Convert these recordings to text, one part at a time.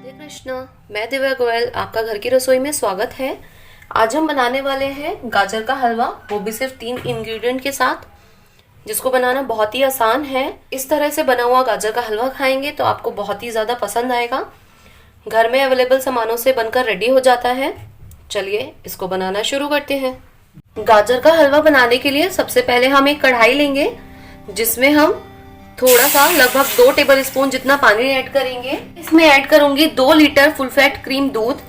राधे कृष्णा। मैं दिव्या गोयल, आपका घर की रसोई में स्वागत है। आज हम बनाने वाले हैं गाजर का हलवा, वो भी सिर्फ 3 इंग्रेडिएंट के साथ, जिसको बनाना बहुत ही आसान है। इस तरह से बना हुआ गाजर का हलवा खाएंगे तो आपको बहुत ही ज़्यादा पसंद आएगा। घर में अवेलेबल सामानों से बनकर रेडी हो जाता है। चलिए इसको बनाना शुरू करते हैं। गाजर का हलवा बनाने के लिए सबसे पहले हम एक कढ़ाई लेंगे, जिसमें हम थोड़ा सा लगभग 2 टेबल स्पून जितना पानी ऐड करेंगे। इसमें ऐड करूंगी 2 लीटर फुल फैट क्रीम दूध।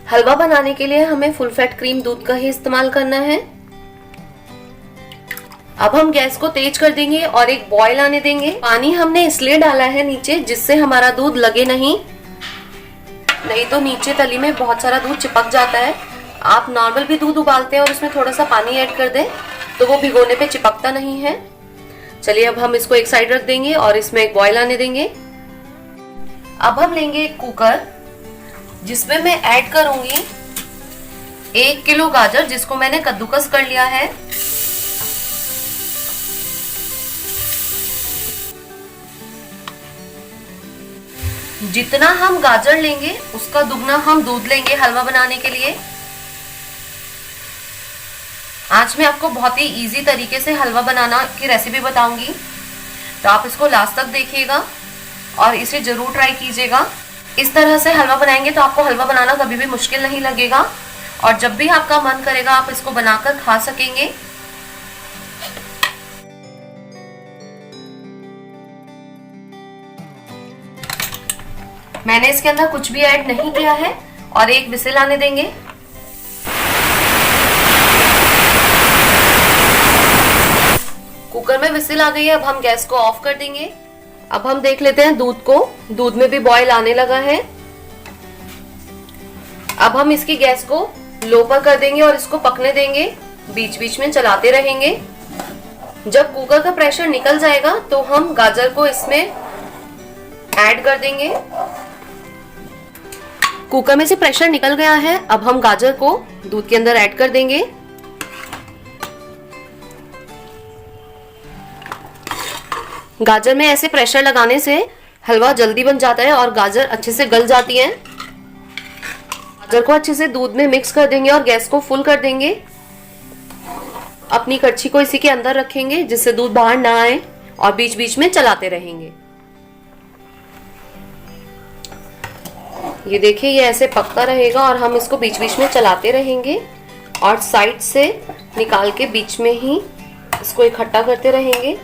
हलवा बनाने के लिए हमें फुल फैट क्रीम दूध का ही इस्तेमाल करना है। अब हम गैस को तेज कर देंगे और एक बॉईल आने देंगे। पानी हमने इसलिए डाला है नीचे, जिससे हमारा दूध लगे नहीं तो नीचे तली में बहुत सारा दूध चिपक जाता है। आप नॉर्मल भी दूध उबालते हैं और उसमें थोड़ा सा पानी ऐड कर दें तो वो भिगोने पे चिपकता नहीं है। चलिए अब हम इसको एक साइड रख देंगे और इसमें एक बॉईल आने देंगे। अब हम लेंगे एक कुकर, जिसमें मैं ऐड करूंगी 1 किलो गाजर, जिसको मैंने कद्दूकस कर लिया है। जितना हम गाजर लेंगे उसका दुगना हम दूध लेंगे हलवा बनाने के लिए। आज मैं आपको बहुत ही इजी तरीके से हलवा बनाना की रेसिपी बताऊंगी, तो आप इसको लास्ट तक देखिएगा और इसे जरूर ट्राई कीजिएगा। इस तरह से हलवा बनाएंगे तो आपको हलवा बनाना कभी भी मुश्किल नहीं लगेगा और जब भी आपका मन करेगा आप इसको बनाकर खा सकेंगे। मैंने इसके अंदर कुछ भी ऐड नहीं किया है और एक विसिल आने देंगे। कुकर में विसिल आ गई है। अब हम गैस को ऑफ कर देंगे। अब हम देख लेते हैं दूध को। दूध में भी बॉईल आने लगा है। अब हम इसकी गैस को लो पर कर देंगे और इसको पकने देंगे, बीच बीच में चलाते रहेंगे। जब कुकर का प्रेशर निकल जाएगा तो हम गाजर को इसमें ऐड कर देंगे। कुकर में से प्रेशर निकल गया है। अब हम गाजर को दूध के अंदर ऐड कर देंगे। गाजर में ऐसे प्रेशर लगाने से हलवा जल्दी बन जाता है और गाजर अच्छे से गल जाती है। गाजर को अच्छे से दूध में मिक्स कर देंगे और गैस को फुल कर देंगे। अपनी कड़छी को इसी के अंदर रखेंगे, जिससे दूध बाहर ना आए, और बीच बीच में चलाते रहेंगे। ये देखिए, ये ऐसे पकता रहेगा और हम इसको बीच बीच में चलाते रहेंगे और साइड से निकाल के बीच में ही इसको इकट्ठा करते रहेंगे।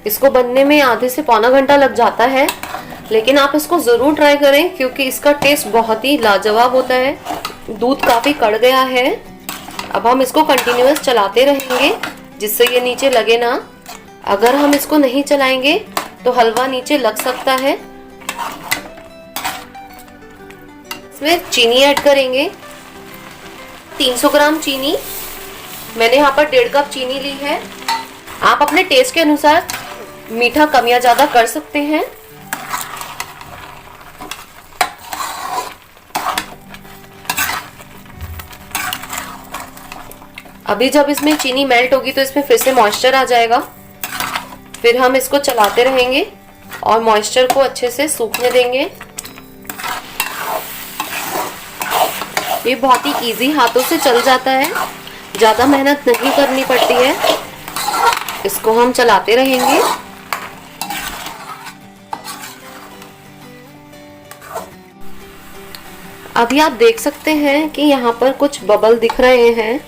इसको बनने में आधे से पौना घंटा लग जाता है, लेकिन आप इसको जरूर ट्राई करें क्योंकि इसका टेस्ट बहुत ही लाजवाब होता है। दूध काफी कड़ गया है। अब हम इसको कंटिन्यूअस चलाते रहेंगे, जिससे ये नीचे लगे ना। अगर हम इसको नहीं चलाएंगे तो हलवा नीचे लग सकता है। इसमें चीनी ऐड करेंगे, 300 ग्राम चीनी। मैंने यहाँ पर 1.5 कप चीनी ली है। आप अपने टेस्ट के अनुसार मीठा कम या ज्यादा कर सकते हैं। अभी जब इसमें चीनी मेल्ट होगी तो इसमें फिर से मॉइस्चर आ जाएगा। फिर हम इसको चलाते रहेंगे और मॉइस्चर को अच्छे से सूखने देंगे। ये बहुत ही इजी हाथों से चल जाता है, ज्यादा मेहनत नहीं करनी पड़ती है। इसको हम चलाते रहेंगे। अभी आप देख सकते हैं कि यहाँ पर कुछ बबल दिख रहे हैं।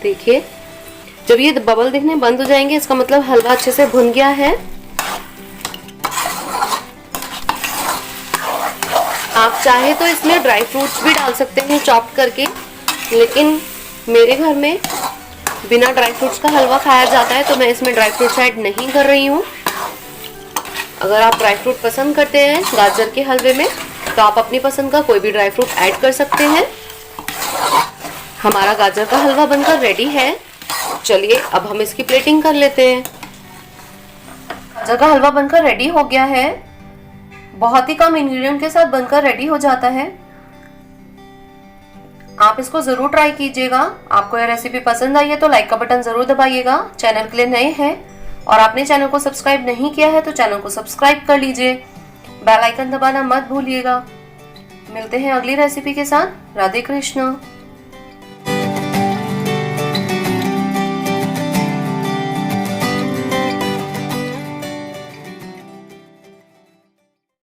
देखिए, जब ये बबल दिखने बंद हो जाएंगे इसका मतलब हलवा अच्छे से भुन गया है। आप चाहे तो इसमें ड्राई फ्रूट्स भी डाल सकते हैं चॉप करके, लेकिन मेरे घर में बिना ड्राई फ्रूट्स का हलवा खाया जाता है तो मैं इसमें ड्राई फ्रूट्स ऐड नहीं कर रही हूँ। अगर आप ड्राई फ्रूट पसंद करते हैं गाजर के हलवे में तो आप अपनी पसंद का कोई भी ड्राई फ्रूट ऐड कर सकते हैं। हमारा गाजर का हलवा बनकर रेडी है। चलिए अब हम इसकी प्लेटिंग कर लेते हैं। गाजर का हलवा बनकर रेडी हो गया है। बहुत ही कम इंग्रेडिएंट के साथ बनकर रेडी हो जाता है। आप इसको जरूर ट्राई कीजिएगा। आपको यह रेसिपी पसंद आई है तो लाइक का बटन जरूर दबाइएगा। चैनल के लिए नए हैं और आपने चैनल को सब्सक्राइब नहीं किया है तो चैनल को सब्सक्राइब कर लीजिए। बेल आइकन दबाना मत भूलिएगा। मिलते हैं अगली रेसिपी के साथ। राधे कृष्ण।